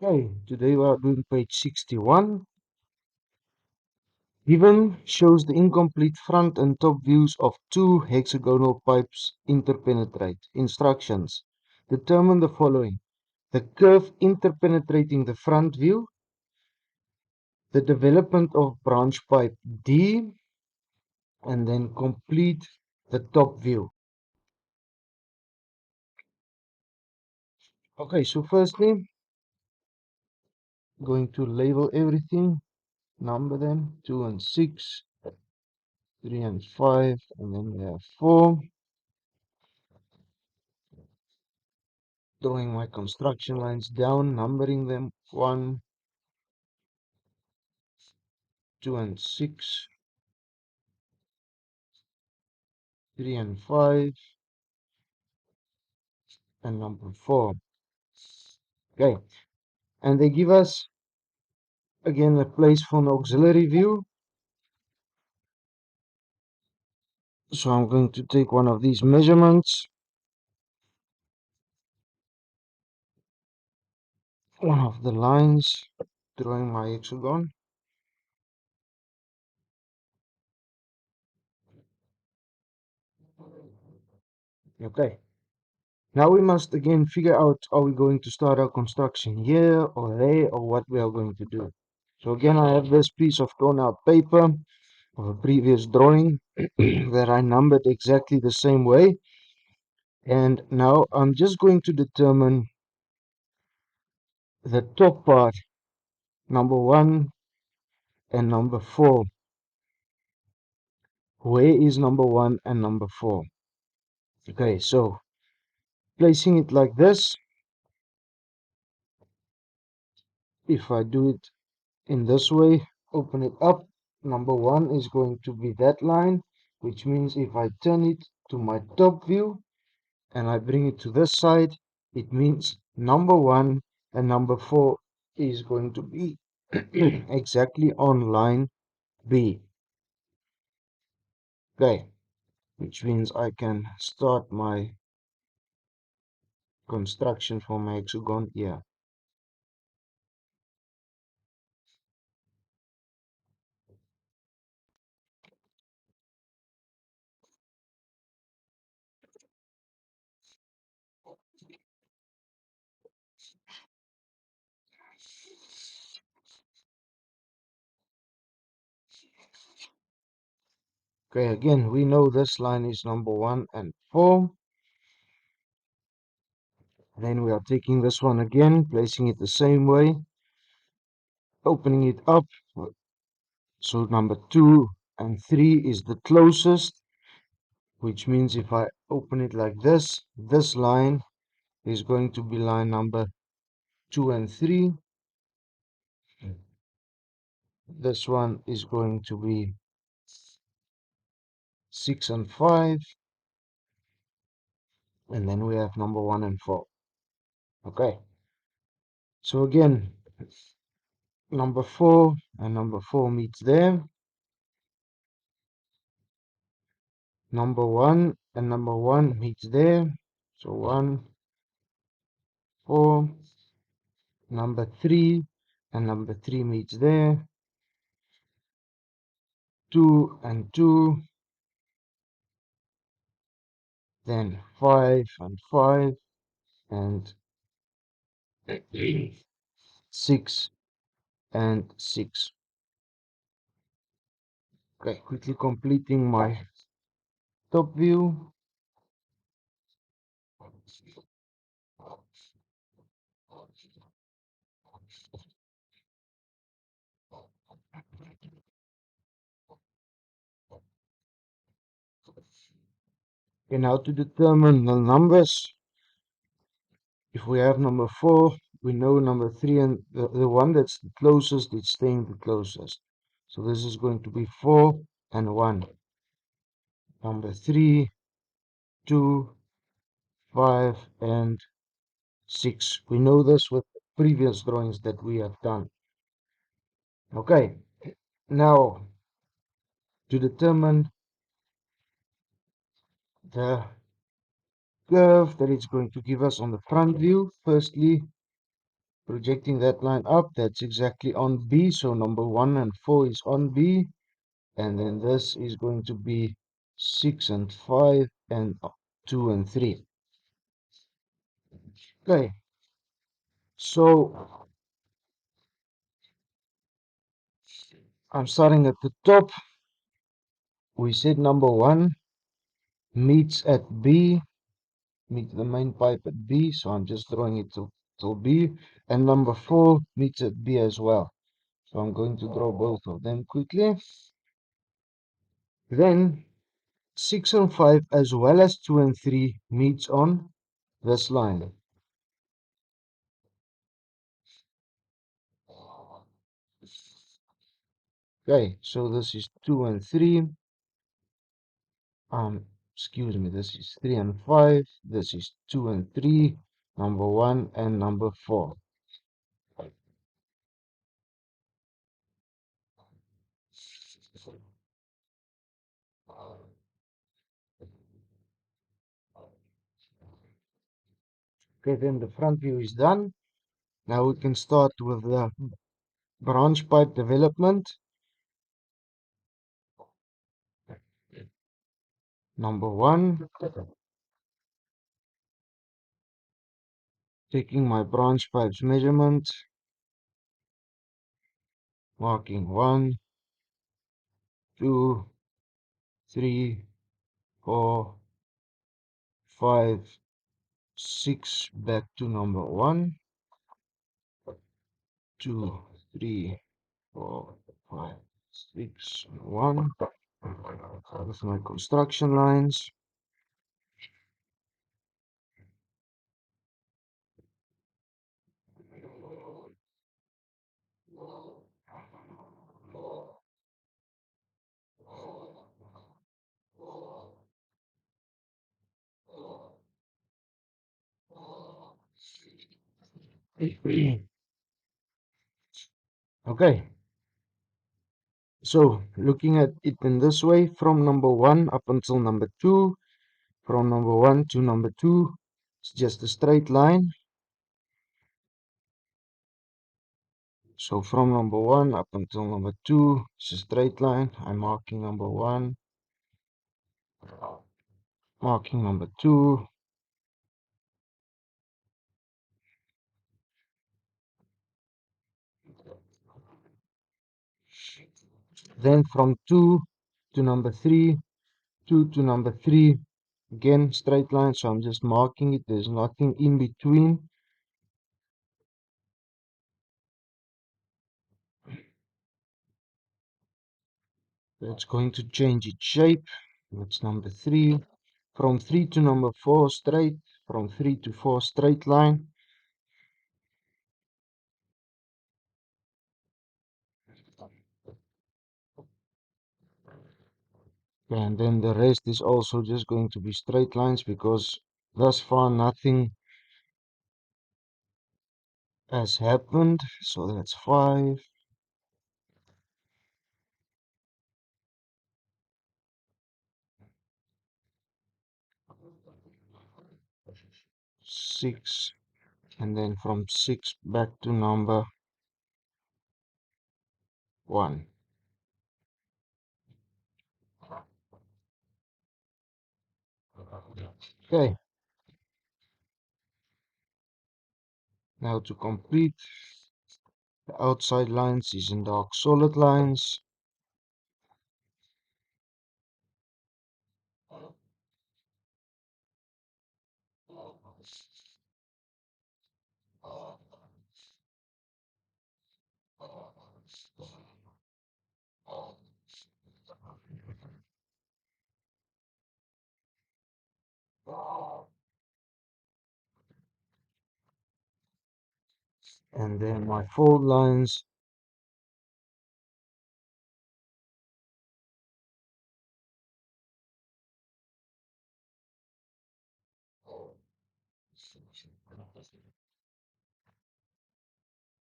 Okay, today we are doing page 61. Given shows the incomplete front and top views of two hexagonal pipes interpenetrate. Instructions. Determine the following. The curve interpenetrating the front view, the development of branch pipe D, and then complete the top view. Okay, so firstly, going to label everything, number them, 2 and 6, 3 and 5, and then we have 4. Drawing my construction lines down, numbering them 1, 2 and 6, 3 and 5, and number 4. Okay, and they give us again a place for an auxiliary view. So I'm going to take one of these measurements, one of the lines, drawing my hexagon. Okay, now we must again figure out, are we going to start our construction here or there, or what we are going to do. So again, I have this piece of torn out paper of a previous drawing that I numbered exactly the same way. And now I'm just going to determine the top part, number 1 and number 4. Where is number 1 and number 4? Okay, so placing it like this, if I do it in this way, open it up, number 1 is going to be that line, which means if I turn it to my top view and I bring it to this side, it means number 1 and number 4 is going to be exactly on line B. Okay, which means I can start my construction for my hexagon here. Okay, again, we know this line is number 1 and 4. Then we are taking this one again, placing it the same way, opening it up. So number 2 and 3 is the closest, which means if I open it like this line is going to be line number 2 and 3. This one is going to be 6 and 5. And then we have number 1 and 4. Okay. So again, number 4 and number 4 meets there. Number 1 and number 1 meets there. So 1, 4. Number 3 and number 3 meets there. 2 and 2. Then 5 and 5. And 6 and 6. Okay, quickly completing my top view. Okay, now to determine the numbers. If we have number 4, we know number 3 and the one that's the closest, it's staying the closest. So this is going to be 4 and 1. Number 3, 2, 5, and 6. We know this with previous drawings that we have done. Okay, now to determine the curve that it's going to give us on the front view, firstly, projecting that line up, that's exactly on B. So number 1 and 4 is on B. And then this is going to be 6 and 5 and 2 and 3. Okay, so I'm starting at the top. We said number 1 meets at B, meets the main pipe at B, so I'm just drawing it to B. And number 4 meets at B as well. So I'm going to draw both of them quickly. Then 6 and 5 as well as 2 and 3 meets on this line. Okay, so this is 2 and 3. Excuse me, this is 3 and 5. This is 2 and 3. Number 1 and number 4. Okay, then the front view is done. Now we can start with the branch pipe development. Number 1, taking my branch pipes measurement, marking 1, 2, 3, 4, 5, 6, back to number 1, 2, 3, 4, 5, 6, 1. With my construction lines. Okay, so looking at it in this way, from number 1 up until number 2, from number 1 to number 2, it's just a straight line. So from number 1 up until number 2, it's a straight line. I'm marking number 1, marking number 2. Then from 2 to number 3, 2 to number 3, again straight line. So I'm just marking it. There's nothing in between. It's going to change its shape. That's number 3. From 3 to number 4 straight. From 3 to 4 straight line. And then the rest is also just going to be straight lines because thus far nothing has happened. So that's 5, 6, and then from 6 back to number 1. Okay, now to complete, the outside lines is in dark solid lines. And then my fold lines